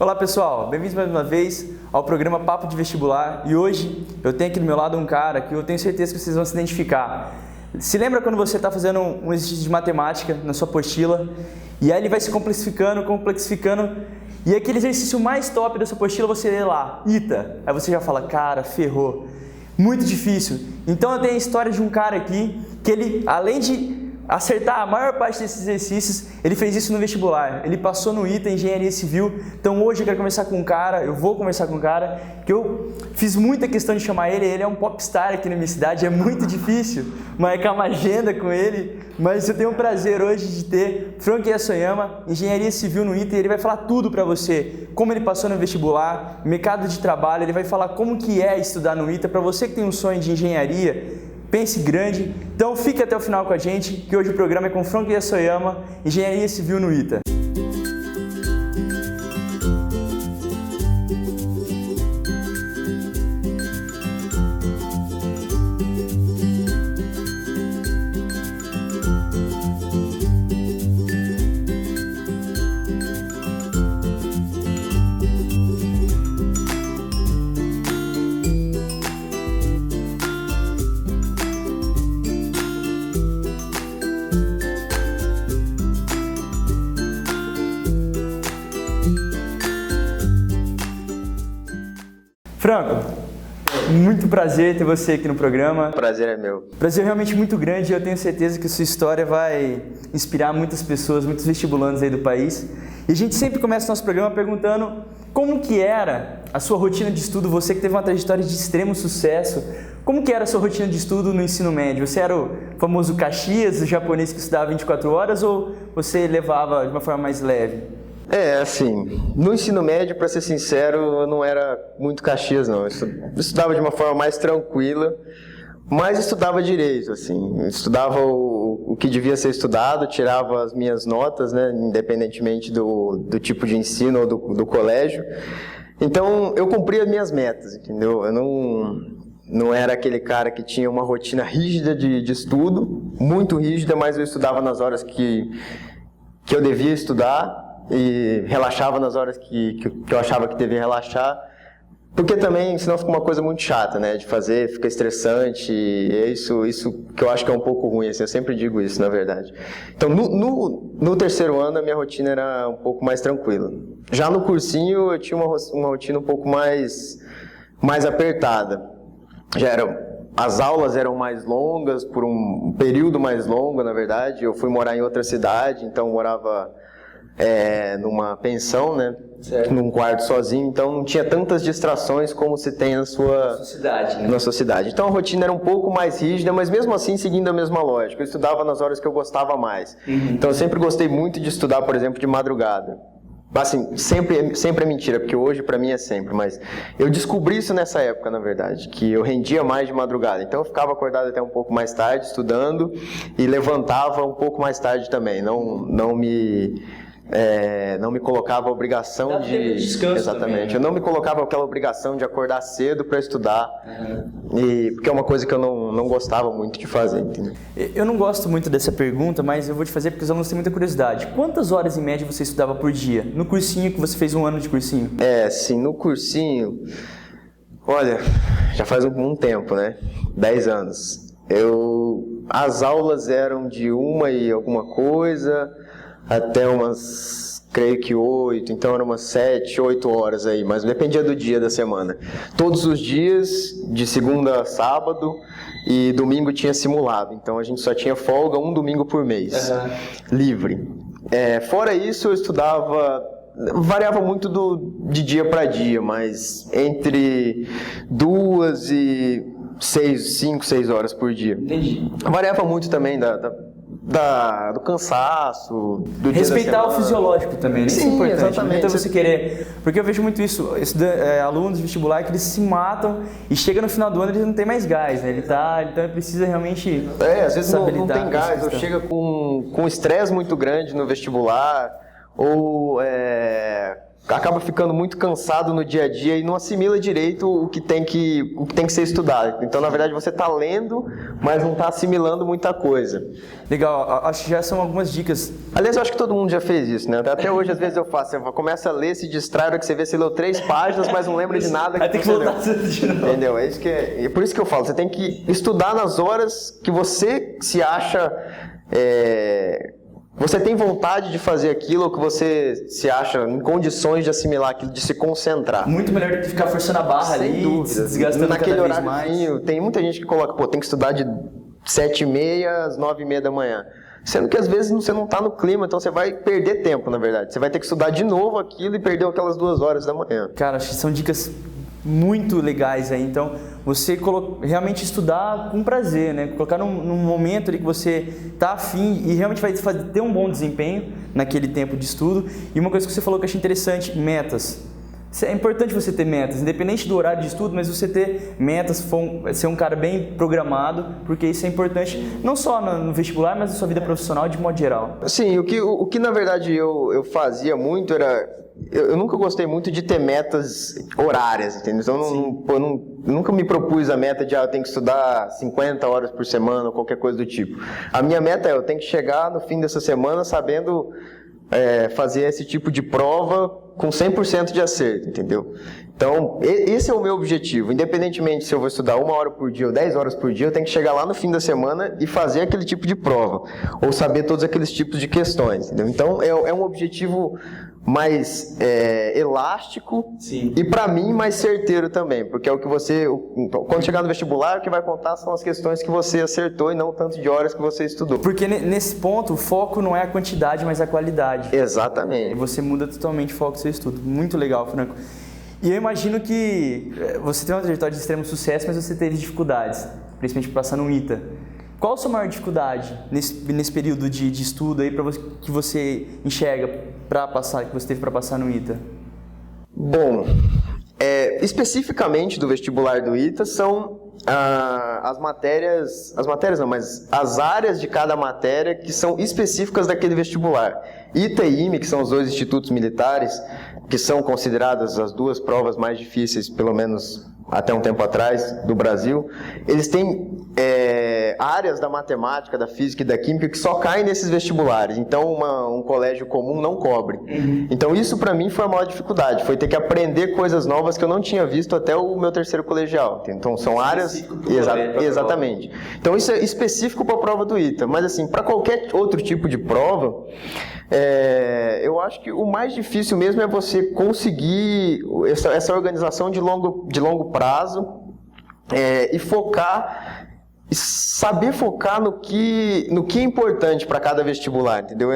Olá pessoal, bem-vindos mais uma vez ao programa Papo de Vestibular e hoje eu tenho aqui do meu lado um cara que eu tenho certeza que vocês vão se identificar. Se lembra quando você está fazendo um exercício de matemática na sua apostila e aí ele vai se complexificando e aquele exercício mais top da sua apostila você lê lá, ITA, aí você já fala, cara, ferrou, muito difícil. Então eu tenho a história de um cara aqui que ele, além de acertar a maior parte desses exercícios, ele fez isso no vestibular. Ele passou no ITA, Engenharia Civil. Então hoje eu quero conversar com um cara, eu vou conversar com um cara que eu fiz muita questão de chamar ele. Ele é um popstar aqui na minha cidade, é muito difícil marcar uma agenda com ele, mas eu tenho o prazer hoje de ter Frank Yasoyama, Engenharia Civil no ITA, e ele vai falar tudo para você, como ele passou no vestibular, mercado de trabalho, ele vai falar como que é estudar no ITA, para você que tem um sonho de engenharia, pense grande. Então fique até o final com a gente, que hoje o programa é com Frank Yasoyama, Engenharia Civil no ITA. Franco, muito prazer ter você aqui no programa. Prazer é meu. Prazer realmente muito grande e eu tenho certeza que a sua história vai inspirar muitas pessoas, muitos vestibulandos aí do país. E a gente sempre começa o nosso programa perguntando como que era a sua rotina de estudo, você que teve uma trajetória de extremo sucesso, como que era a sua rotina de estudo no ensino médio? Você era o famoso Caxias, o japonês que estudava 24 horas ou você levava de uma forma mais leve? Assim, no ensino médio, para ser sincero, eu não era muito Caxias, não. Eu estudava de uma forma mais tranquila, mas estudava direito, assim. Eu estudava o que devia ser estudado, tirava as minhas notas, né, independentemente do tipo de ensino ou do colégio. Então, eu cumpria as minhas metas, entendeu? Eu não era aquele cara que tinha uma rotina rígida de estudo, muito rígida, mas eu estudava nas horas que eu devia estudar, e relaxava nas horas que eu achava que devia relaxar, porque também senão fica uma coisa muito chata, né, de fazer, fica estressante, e é isso que eu acho que é um pouco ruim, assim, eu sempre digo isso, na verdade. Então, no terceiro ano, a minha rotina era um pouco mais tranquila. Já no cursinho, eu tinha uma rotina um pouco mais apertada. As aulas eram mais longas, por um período mais longo, na verdade. Eu fui morar em outra cidade, então morava numa pensão, né? Certo. Num quarto sozinho, então não tinha tantas distrações como se tem na sua cidade, né? Na sua cidade. Então a rotina era um pouco mais rígida, mas mesmo assim seguindo a mesma lógica. Eu estudava nas horas que eu gostava mais. Então eu sempre gostei muito de estudar, por exemplo, de madrugada. Assim, sempre é mentira, porque hoje pra mim é sempre, mas eu descobri isso nessa época, na verdade, que eu rendia mais de madrugada. Então eu ficava acordado até um pouco mais tarde, estudando, e levantava um pouco mais tarde também. Não me colocava a obrigação de descanso. Exatamente. Também, né? Eu não me colocava aquela obrigação de acordar cedo para estudar, porque é uma coisa que eu não gostava muito de fazer, entendeu? Eu não gosto muito dessa pergunta, mas eu vou te fazer porque os alunos têm muita curiosidade. Quantas horas em média você estudava por dia? No cursinho que você fez um ano de cursinho? Sim, no cursinho, olha, já faz um tempo, né? 10 anos. As aulas eram de 1 e alguma coisa, até umas, creio que 8, então eram umas 7, 8 horas aí, mas dependia do dia da semana. Todos os dias, de segunda a sábado, e domingo tinha simulado, então a gente só tinha folga um domingo por mês, livre. Fora isso, eu estudava, variava muito de dia para dia, mas entre 2 e 5, 6 horas por dia. Entendi. Variava muito também do cansaço, do dia respeitar o fisiológico também, né? Isso é importante. Exatamente. Então você querer, porque eu vejo muito isso, alunos de vestibular que eles se matam e chega no final do ano eles não tem mais gás, né? Então ele precisa realmente às vezes não tem gás, ou chega com estresse muito grande no vestibular, ou acaba ficando muito cansado no dia a dia e não assimila direito o que tem que ser estudado. Então, na verdade, você está lendo, mas não está assimilando muita coisa. Legal, acho que já são algumas dicas. Aliás, eu acho que todo mundo já fez isso, né? Até hoje, às vezes eu faço, você começa a ler, se distrai, a hora que você vê, você leu 3 páginas, mas não lembra de nada que você leu. Entendeu? É por isso que eu falo, você tem que estudar nas horas que você se acha... Você tem vontade de fazer aquilo ou que você se acha em condições de assimilar aquilo, de se concentrar. Muito melhor do que ficar forçando a barra ali, se desgastando naquele cada vez mais. Tem muita gente que coloca, tem que estudar de 7h30 às 9h30 da manhã. Sendo que às vezes você não está no clima, então você vai perder tempo, na verdade. Você vai ter que estudar de novo aquilo e perder aquelas 2 horas da manhã. Cara, acho que são dicas muito legais aí, então você realmente estudar com prazer, né? Colocar num momento ali que você tá afim e realmente vai ter um bom desempenho naquele tempo de estudo. E uma coisa que você falou que eu achei interessante, metas. É importante você ter metas, independente do horário de estudo, mas você ter metas, ser um cara bem programado, porque isso é importante não só no vestibular, mas na sua vida profissional de modo geral. Sim, o que na verdade eu fazia muito era... Eu nunca gostei muito de ter metas horárias, entendeu? Então eu nunca me propus a meta de eu tenho que estudar 50 horas por semana ou qualquer coisa do tipo. A minha meta eu tenho que chegar no fim dessa semana sabendo fazer esse tipo de prova com 100% de acerto, entendeu? Então, esse é o meu objetivo. Independentemente se eu vou estudar 1 hora por dia ou 10 horas por dia, eu tenho que chegar lá no fim da semana e fazer aquele tipo de prova. Ou saber todos aqueles tipos de questões, entendeu? Então, é um objetivo mais elástico. Sim. E para mim mais certeiro também, porque é o que quando chegar no vestibular, o que vai contar são as questões que você acertou e não o tanto de horas que você estudou. Porque nesse ponto o foco não é a quantidade, mas a qualidade. Exatamente. E você muda totalmente o foco do seu estudo. Muito legal, Franco. E eu imagino que você tem uma trajetória de extremo sucesso, mas você teve dificuldades, principalmente para passar no ITA. Qual a sua maior dificuldade nesse período de estudo aí que você enxerga que você teve para passar no ITA? Bom, especificamente do vestibular do ITA são as áreas de cada matéria que são específicas daquele vestibular. ITA e IME, que são os 2 institutos militares, que são consideradas as 2 provas mais difíceis, pelo menos até um tempo atrás, do Brasil, eles têm áreas da matemática, da física e da química que só caem nesses vestibulares. Então, um colégio comum não cobre. Uhum. Então, isso para mim foi a maior dificuldade. Foi ter que aprender coisas novas que eu não tinha visto até o meu 3º colegial. Então, são áreas... Exatamente. Então, isso é específico para a prova do ITA. Mas, assim, para qualquer outro tipo de prova, eu acho que o mais difícil mesmo é você conseguir essa organização de longo prazo e saber focar no que é importante para cada vestibular, entendeu?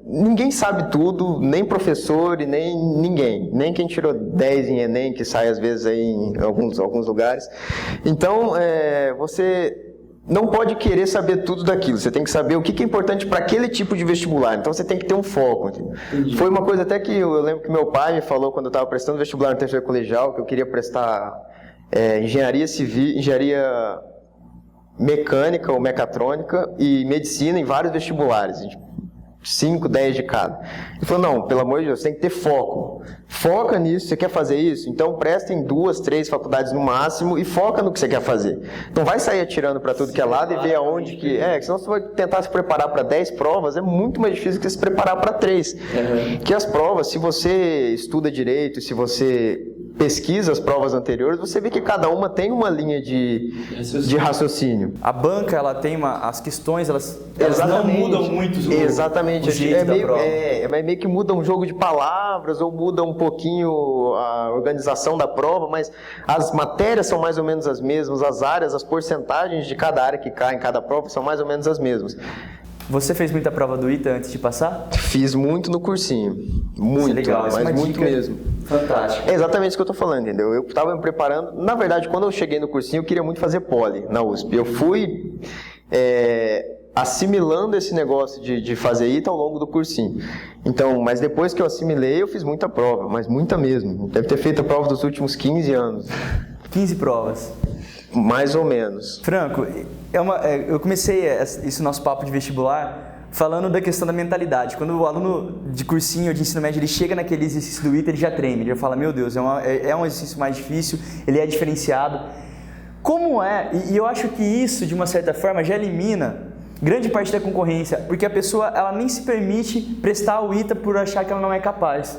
Ninguém sabe tudo, nem professor e nem ninguém, nem quem tirou 10 em Enem, que sai às vezes aí em alguns lugares. Então, você não pode querer saber tudo daquilo, você tem que saber o que é importante para aquele tipo de vestibular, então você tem que ter um foco. Entendi. Foi uma coisa até que eu lembro que meu pai me falou quando eu estava prestando vestibular no 3º colegial, que eu queria prestar engenharia civil, engenharia mecânica ou mecatrônica e medicina em vários vestibulares, 5, 10 de cada. Ele falou, não, pelo amor de Deus, você tem que ter foco. Foca nisso, você quer fazer isso? Então presta em 2, 3 faculdades no máximo e foca no que você quer fazer. Não vai sair atirando para tudo que é lado e ver aonde que... senão você vai tentar se preparar para 10 provas, é muito mais difícil que se preparar para 3. Uhum. Que as provas, se você estuda direito, se você pesquisa as provas anteriores, você vê que cada uma tem uma linha de raciocínio. A banca, ela tem as questões, elas não mudam muito Exatamente. o jeito da prova. Meio que muda um jogo de palavras ou muda um pouquinho a organização da prova, mas as matérias são mais ou menos as mesmas, as áreas, as porcentagens de cada área que cai em cada prova são mais ou menos as mesmas. Você fez muita prova do ITA antes de passar? Fiz muito no cursinho. Muito, legal, mas muito mesmo. Fantástico. É exatamente isso que eu estou falando, entendeu? Eu estava me preparando. Na verdade, quando eu cheguei no cursinho, eu queria muito fazer poli na USP. Eu fui assimilando esse negócio de fazer ITA ao longo do cursinho. Então, mas depois que eu assimilei, eu fiz muita prova, mas muita mesmo. Deve ter feito a prova dos últimos 15 anos. 15 provas. Mais ou menos. Franco, eu comecei esse nosso papo de vestibular falando da questão da mentalidade. Quando o aluno de cursinho ou de ensino médio ele chega naquele exercício do ITA, ele já treme, ele já fala, meu Deus, é um exercício mais difícil, ele é diferenciado. Como é? E eu acho que isso, de uma certa forma, já elimina grande parte da concorrência, porque a pessoa ela nem se permite prestar o ITA por achar que ela não é capaz.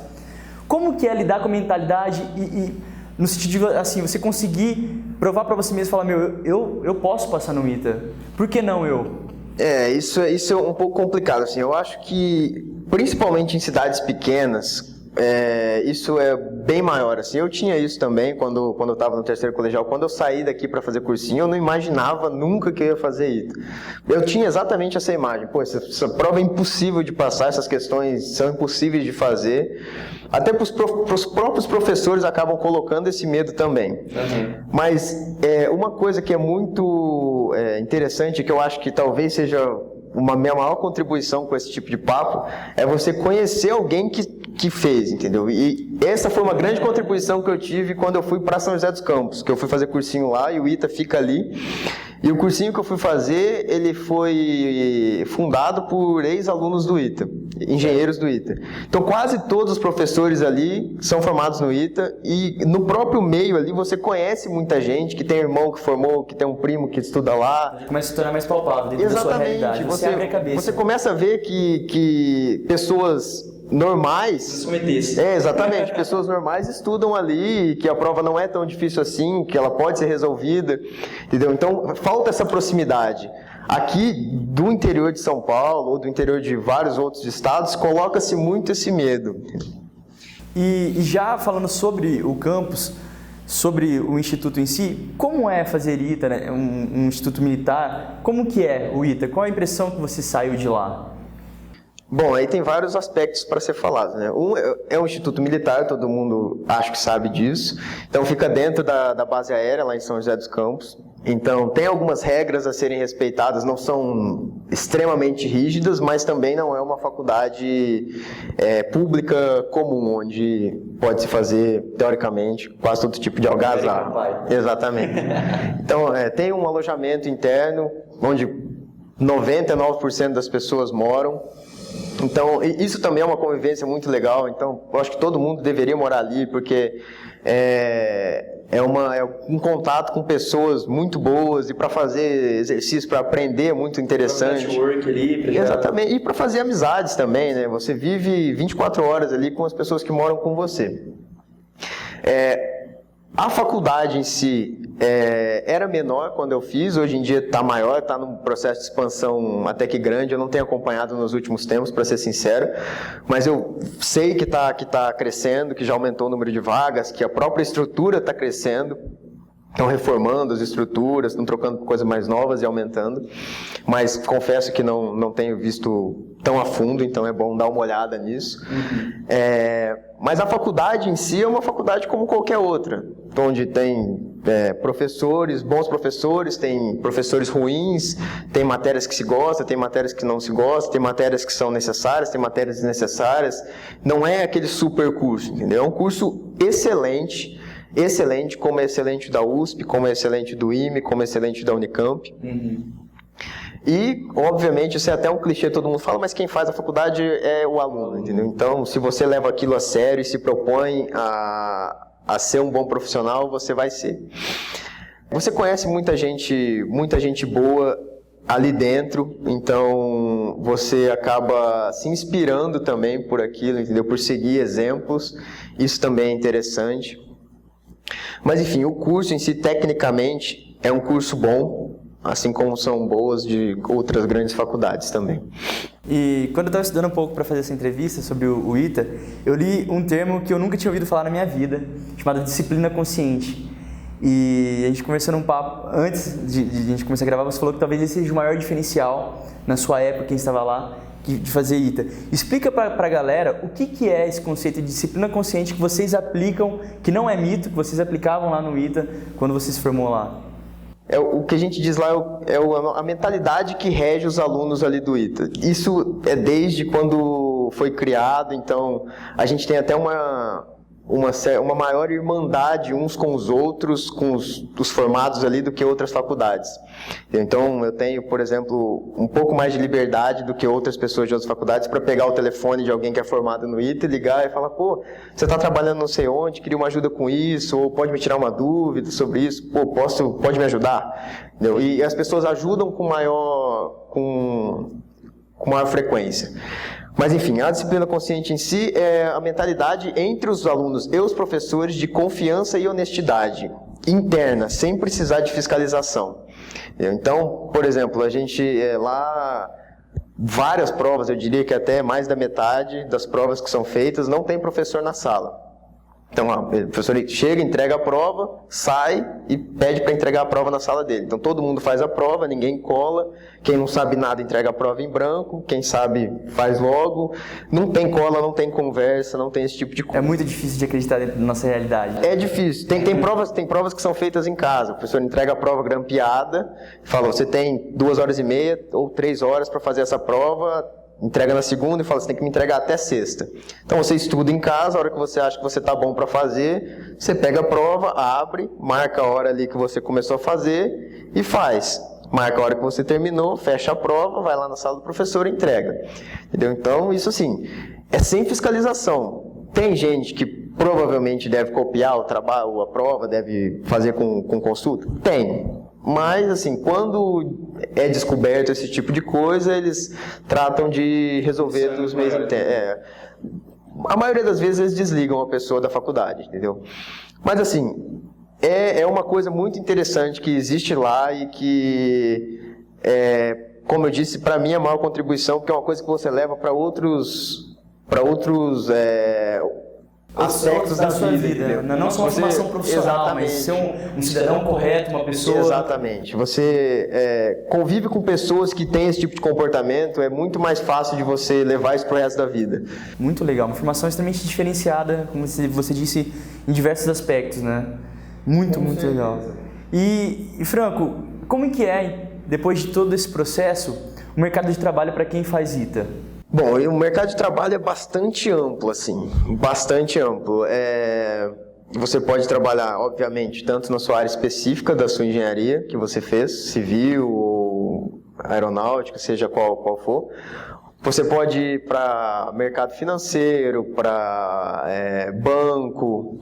Como que é lidar com a mentalidade e no sentido de, assim, você conseguir provar para você mesmo e falar, meu, eu posso passar no ITA, por que não eu? Isso é um pouco complicado, assim, eu acho que, principalmente em cidades pequenas, isso é bem maior, assim, eu tinha isso também quando eu estava no terceiro colegial, quando eu saí daqui para fazer cursinho, eu não imaginava nunca que eu ia fazer ITA. Eu tinha exatamente essa imagem, pô, essa prova é impossível de passar, essas questões são impossíveis de fazer, até para os próprios professores acabam colocando esse medo também. Uhum. Mas uma coisa que é muito interessante, que eu acho que talvez seja minha maior contribuição com esse tipo de papo, é você conhecer alguém que fez, entendeu? E essa foi uma grande contribuição que eu tive quando eu fui para São José dos Campos, que eu fui fazer cursinho lá e o ITA fica ali. E o cursinho que eu fui fazer, ele foi fundado por ex-alunos do ITA, engenheiros do ITA. Então quase todos os professores ali são formados no ITA e no próprio meio ali você conhece muita gente que tem irmão que formou, que tem um primo que estuda lá. Começa a se tornar mais palpável dentro da sua realidade. Você abre a cabeça. Você começa a ver que pessoas normais, exatamente, pessoas normais estudam ali, que a prova não é tão difícil assim, que ela pode ser resolvida, entendeu? Então falta essa proximidade. Aqui do interior de São Paulo ou do interior de vários outros estados coloca-se muito esse medo. E já falando sobre o campus, sobre o instituto em si, como é fazer ITA, né? um instituto militar? Como que é o ITA? Qual a impressão que você saiu de lá? Bom, aí tem vários aspectos para ser falado, né? Um é um instituto militar, todo mundo acho que sabe disso. Então fica dentro da base aérea lá em São José dos Campos. Então tem algumas regras a serem respeitadas, não são extremamente rígidas, mas também não é uma faculdade pública comum, onde pode se fazer, teoricamente, quase todo tipo de algazarra. Exatamente. Então tem um alojamento interno, onde 99% das pessoas moram. Então, isso também é uma convivência muito legal, então eu acho que todo mundo deveria morar ali, porque é um contato com pessoas muito boas e para fazer exercício, para aprender é muito interessante. Network ali, exatamente, e para fazer amizades também, né? Você vive 24 horas ali com as pessoas que moram com você. A faculdade em si era menor quando eu fiz, hoje em dia está maior, está num processo de expansão até que grande, eu não tenho acompanhado nos últimos tempos, para ser sincero, mas eu sei que tá crescendo, que já aumentou o número de vagas, que a própria estrutura está crescendo, estão reformando as estruturas, estão trocando coisas mais novas e aumentando, mas confesso que não tenho visto tão a fundo, então é bom dar uma olhada nisso. Uhum. Mas a faculdade em si é uma faculdade como qualquer outra, onde tem professores, bons professores, tem professores ruins, tem matérias que se gosta, tem matérias que não se gosta, tem matérias que são necessárias, tem matérias desnecessárias. Não é aquele super curso, entendeu? É um curso excelente, como é excelente da USP, como é excelente do IME, como é excelente da Unicamp. Uhum. E, obviamente, isso é até um clichê, todo mundo fala, mas quem faz a faculdade é o aluno, entendeu? Então, se você leva aquilo a sério e se propõe a ser um bom profissional, você vai ser. Você conhece muita gente boa ali dentro, então você acaba se inspirando também por aquilo, entendeu? Por seguir exemplos, isso também é interessante. Mas, enfim, o curso em si, tecnicamente, é um curso bom, assim como são boas de outras grandes faculdades também. E quando eu estava estudando um pouco para fazer essa entrevista sobre o ITA, eu li um termo que eu nunca tinha ouvido falar na minha vida, chamado disciplina consciente. E a gente conversando um papo, antes de a gente começar a gravar, você falou que talvez esse seja o maior diferencial na sua época, quem estava lá, de fazer ITA. Explica para a galera o que é esse conceito de disciplina consciente que vocês aplicam, que não é mito, que vocês aplicavam lá no ITA quando você se formou lá. O que a gente diz lá a mentalidade que rege os alunos ali do ITA. Isso é desde quando foi criado, então a gente tem até uma maior irmandade uns com os outros, com os formados ali, do que outras faculdades. Então, eu tenho, por exemplo, um pouco mais de liberdade do que outras pessoas de outras faculdades para pegar o telefone de alguém que é formado no ITA, ligar e falar: pô, você está trabalhando não sei onde, queria uma ajuda com isso, ou pode me tirar uma dúvida sobre isso, pô, pode me ajudar? Entendeu? E as pessoas ajudam com maior frequência. Mas, enfim, a disciplina consciente em si é a mentalidade entre os alunos e os professores de confiança e honestidade interna, sem precisar de fiscalização. Então, por exemplo, a gente lá, várias provas, eu diria que até mais da metade das provas que são feitas, não tem professor na sala. Então, o professor chega, entrega a prova, sai e pede para entregar a prova na sala dele. Então, todo mundo faz a prova, ninguém cola. Quem não sabe nada entrega a prova em branco. Quem sabe faz logo. Não tem cola, não tem conversa, não tem esse tipo de coisa. É muito difícil de acreditar dentro da nossa realidade. É difícil. Tem provas que são feitas em casa. O professor entrega a prova grampeada, fala: você tem 2h30 ou 3 horas para fazer essa prova. Entrega na segunda e fala: você tem que me entregar até sexta. Então você estuda em casa, a hora que você acha que você está bom para fazer, você pega a prova, abre, marca a hora ali que você começou a fazer e faz. Marca a hora que você terminou, fecha a prova, vai lá na sala do professor e entrega. Entendeu? Então, isso assim, é sem fiscalização. Tem gente que provavelmente deve copiar o trabalho, a prova, deve fazer com consulta? Tem. Mas, assim, quando é descoberto esse tipo de coisa, eles tratam de resolver dos meios internos. A maioria das vezes eles desligam a pessoa da faculdade, entendeu? Mas, assim, é uma coisa muito interessante que existe lá e que, como eu disse, para mim é a maior contribuição, porque é uma coisa que você leva para outros aspectos da sua vida. Não só uma formação profissional, mas ser um cidadão correto, uma pessoa... Exatamente. Você convive com pessoas que têm esse tipo de comportamento, é muito mais fácil de você levar isso pro resto da vida. Muito legal. Uma formação extremamente diferenciada, como você disse, em diversos aspectos, né? Muito legal. E, Franco, como que é, depois de todo esse processo, o mercado de trabalho para quem faz ITA? Bom, o mercado de trabalho é bastante amplo, assim, bastante amplo. Você pode trabalhar, obviamente, tanto na sua área específica da sua engenharia, que você fez, civil ou aeronáutica, seja qual for. Você pode ir para mercado financeiro, para banco,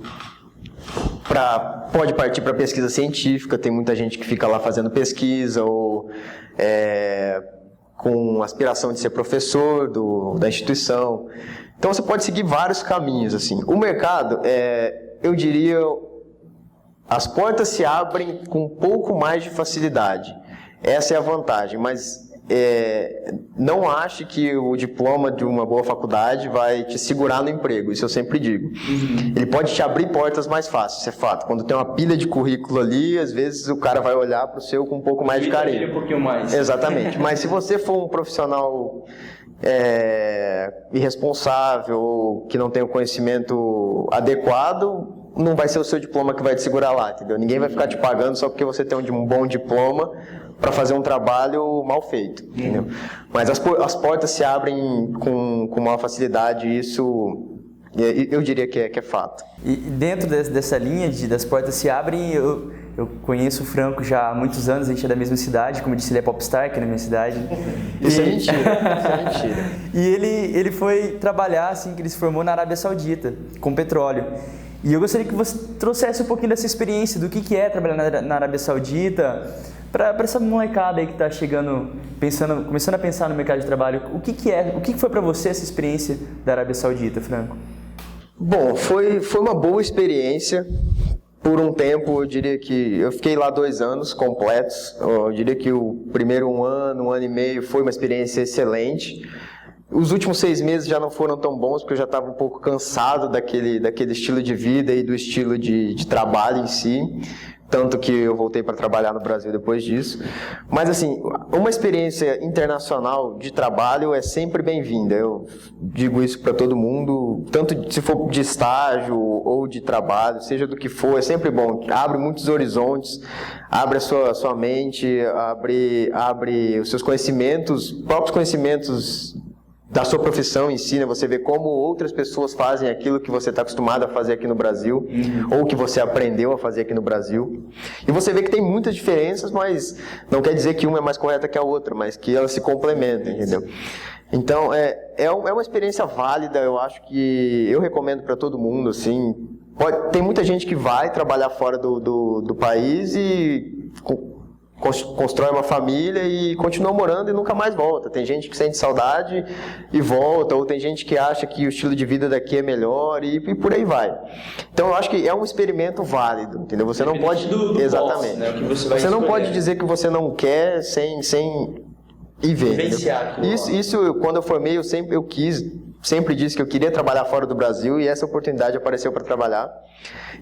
pode partir para pesquisa científica, tem muita gente que fica lá fazendo pesquisa, ou com aspiração de ser professor da instituição. Então você pode seguir vários caminhos, assim. O mercado, eu diria, as portas se abrem com um pouco mais de facilidade. Essa é a vantagem, mas não ache que o diploma de uma boa faculdade vai te segurar no emprego, isso eu sempre digo. Ele pode te abrir portas mais fácil, isso é fato. Quando tem uma pilha de currículo ali, às vezes o cara vai olhar para o seu com um pouco mais de carinho. Um pouquinho mais. Exatamente, mas se você for um profissional irresponsável, que não tem o conhecimento adequado, não vai ser o seu diploma que vai te segurar lá, entendeu? Ninguém vai ficar te pagando só porque você tem um bom diploma para fazer um trabalho mal feito, entendeu? Mas as portas se abrem com maior facilidade, isso eu diria que é fato. E dentro dessa linha das portas se abrem, eu conheço o Franco já há muitos anos, a gente é da mesma cidade, como eu disse, ele é popstar aqui na minha cidade. Isso é mentira, isso é mentira. E ele foi trabalhar, assim, que ele se formou na Arábia Saudita, com petróleo. E eu gostaria que você trouxesse um pouquinho dessa experiência, do que é trabalhar na Arábia Saudita, para essa molecada aí que está chegando, começando a pensar no mercado de trabalho. O que foi para você essa experiência da Arábia Saudita, Franco? Bom, foi uma boa experiência. Por um tempo, eu diria que eu fiquei lá 2 anos completos. Eu diria que o primeiro 1 ano e meio foi uma experiência excelente. Os últimos 6 meses já não foram tão bons, porque eu já estava um pouco cansado daquele estilo de vida e do estilo de trabalho em si. Tanto que eu voltei para trabalhar no Brasil depois disso. Mas, assim, uma experiência internacional de trabalho é sempre bem-vinda. Eu digo isso para todo mundo, tanto se for de estágio ou de trabalho, seja do que for, é sempre bom. Abre muitos horizontes, abre a sua mente, abre os seus conhecimentos, próprios conhecimentos da sua profissão em si, né? Você vê como outras pessoas fazem aquilo que você está acostumado a fazer aqui no Brasil, ou que você aprendeu a fazer aqui no Brasil. E você vê que tem muitas diferenças, mas não quer dizer que uma é mais correta que a outra, mas que elas se complementam, entendeu? Então, é uma experiência válida, eu acho que eu recomendo para todo mundo, assim. Tem muita gente que vai trabalhar fora do país e constrói uma família e continua morando e nunca mais volta. Tem gente que sente saudade e volta, ou tem gente que acha que o estilo de vida daqui é melhor e por aí vai. Então eu acho que é um experimento válido, entendeu? Você não pode... Exatamente. Né? Que você não pode dizer que você não quer sem ir ver. Isso, quando eu formei, eu sempre disse que eu queria trabalhar fora do Brasil e essa oportunidade apareceu para trabalhar.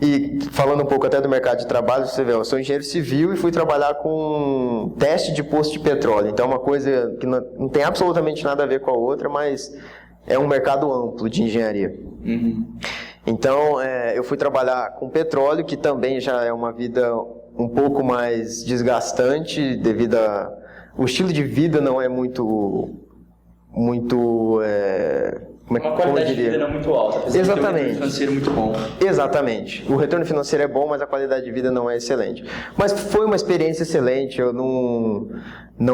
E falando um pouco até do mercado de trabalho, você vê, eu sou engenheiro civil e fui trabalhar com teste de poço de petróleo. Então é uma coisa que não tem absolutamente nada a ver com a outra, mas é um mercado amplo de engenharia. Então eu fui trabalhar com petróleo, que também já é uma vida um pouco mais desgastante devido o estilo de vida não é muito uma qualidade de vida não é muito alta, apesar de ter um retorno financeiro muito bom. Exatamente. O retorno financeiro é bom, mas a qualidade de vida não é excelente. Mas foi uma experiência excelente, eu não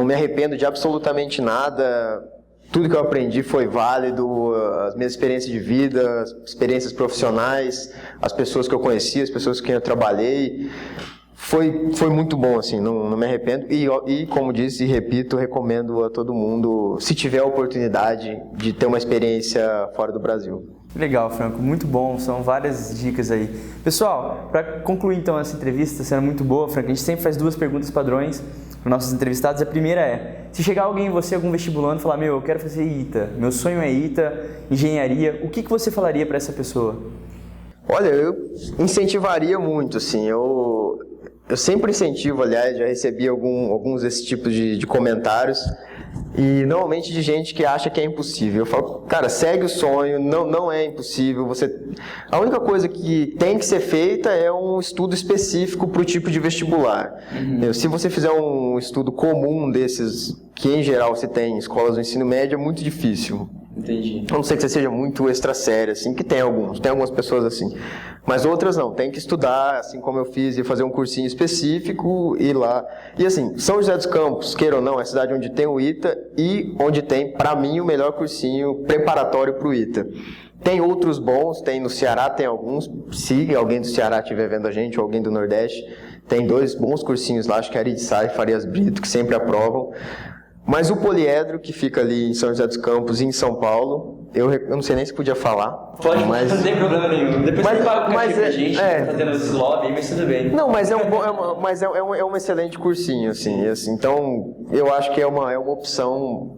me arrependo de absolutamente nada. Tudo que eu aprendi foi válido, as minhas experiências de vida, as experiências profissionais, as pessoas que eu conheci, as pessoas com quem eu trabalhei. Foi muito bom, assim, não me arrependo. E, como disse e repito, recomendo a todo mundo, se tiver a oportunidade de ter uma experiência fora do Brasil. Legal, Franco, muito bom, são várias dicas aí. Pessoal, para concluir então essa entrevista, sendo muito boa, Franco, a gente sempre faz 2 perguntas padrões para nossos entrevistados. A primeira é, se chegar alguém em você, algum vestibulando, e falar, eu quero fazer ITA, meu sonho é ITA, engenharia, o que você falaria para essa pessoa? Olha, eu incentivaria muito, assim, eu sempre incentivo, aliás, já recebi alguns desses tipos de comentários, e normalmente de gente que acha que é impossível. Eu falo, cara, segue o sonho, não é impossível. A única coisa que tem que ser feita é um estudo específico para o tipo de vestibular. Se você fizer um estudo comum desses, que em geral se tem em escolas do ensino médio, é muito difícil. Entendi. A não ser que você seja muito extra sério, assim, que tem algumas pessoas assim. Mas outras não, tem que estudar, assim como eu fiz, e fazer um cursinho específico, ir lá. E assim, São José dos Campos, queira ou não, é a cidade onde tem o ITA e onde tem, para mim, o melhor cursinho preparatório para o ITA. Tem outros bons, tem no Ceará, tem alguns, se alguém do Ceará estiver vendo a gente, ou alguém do Nordeste, tem 2 bons cursinhos lá, acho que é Ariçá e Farias Brito, que sempre aprovam. Mas o Poliedro, que fica ali em São José dos Campos e em São Paulo, eu não sei nem se podia falar. Pode, mas não tem problema nenhum. Depois você paga o cachê pra gente, fazendo esse lobby, mas tudo bem. Não, mas é um excelente cursinho, assim. Então, eu acho que é uma opção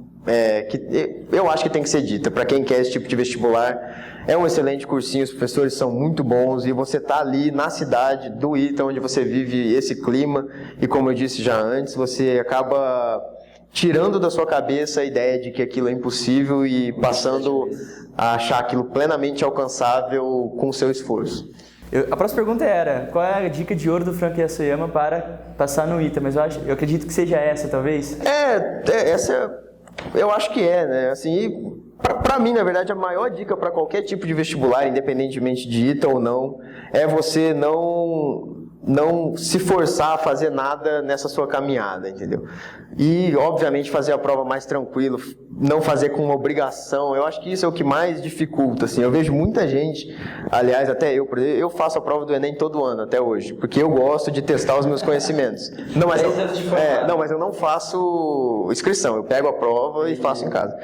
que eu acho que tem que ser dita. Para quem quer esse tipo de vestibular, é um excelente cursinho, os professores são muito bons e você está ali na cidade do ITA, onde você vive esse clima. E como eu disse já antes, você acaba tirando da sua cabeça a ideia de que aquilo é impossível e passando a achar aquilo plenamente alcançável com o seu esforço. A próxima pergunta era, qual é a dica de ouro do Franco Yasuyama para passar no ITA? Mas eu acredito que seja essa, talvez? Essa eu acho que né? Assim, para mim, na verdade, a maior dica para qualquer tipo de vestibular, independentemente de ITA ou não, é você não se forçar a fazer nada nessa sua caminhada, entendeu? E, obviamente, fazer a prova mais tranquilo, não fazer com uma obrigação. Eu acho que isso é o que mais dificulta, assim. Eu vejo muita gente, aliás, até eu, por exemplo, eu faço a prova do Enem todo ano, até hoje, porque eu gosto de testar os meus conhecimentos. Mas eu não faço inscrição, eu pego a prova e faço em casa.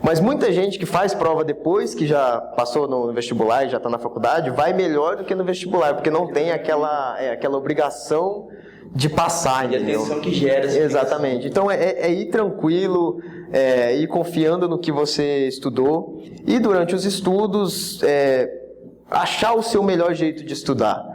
Mas muita gente que faz prova depois que já passou no vestibular e já está na faculdade, vai melhor do que no vestibular, porque não tem aquela obrigação de passar, e a tensão que gera. Exatamente. Então é ir tranquilo, ir confiando no que você estudou e durante os estudos achar o seu melhor jeito de estudar.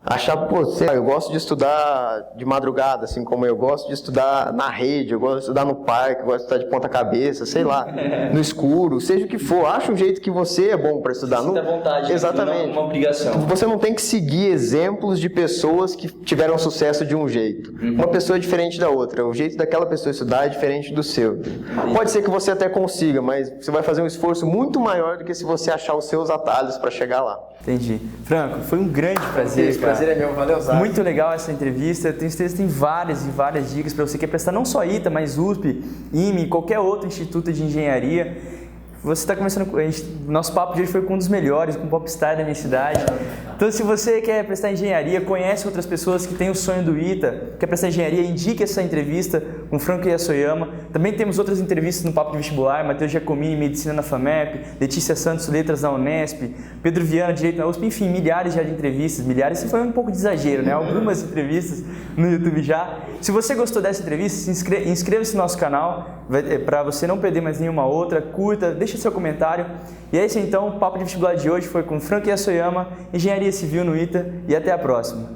achar, pô, sei lá, eu gosto de estudar de madrugada, assim como eu gosto de estudar na rede, eu gosto de estudar no parque, eu gosto de estudar de ponta cabeça, sei lá, no escuro, seja o que for, acha um jeito que você é bom para estudar. Sinta vontade, exatamente. Não é uma obrigação. Você não tem que seguir exemplos de pessoas que tiveram sucesso de um jeito. Uma pessoa é diferente da outra, o jeito daquela pessoa estudar é diferente do seu. Pode ser que você até consiga, mas você vai fazer um esforço muito maior do que se você achar os seus atalhos para chegar lá. Entendi. Franco, foi um grande prazer, Esse prazer é meu, valeu, Zé. Muito legal essa entrevista. Eu tenho certeza que tem várias e várias dicas para você que quer prestar não só ITA, mas USP, IME, qualquer outro instituto de engenharia. Você está começando com nosso papo de hoje foi com um dos melhores, com o popstar da minha cidade. Então, se você quer prestar engenharia, conhece outras pessoas que têm o sonho do ITA, quer prestar engenharia, indique essa entrevista com Franco Yasoyama. Também temos outras entrevistas no Papo de Vestibular, Matheus Giacomini, Medicina na FAMEP, Letícia Santos, Letras na Unesp, Pedro Viana, Direito na USP, enfim, milhares já de entrevistas. Milhares, isso foi um pouco de exagero, né? Algumas entrevistas no YouTube já. Se você gostou dessa entrevista, inscreva-se no nosso canal, para você não perder mais nenhuma outra, curta, deixa seu comentário. E é isso então, o Papo de Vestibular de hoje foi com Franco Yasoyama, Engenharia Civil no ITA, e até a próxima.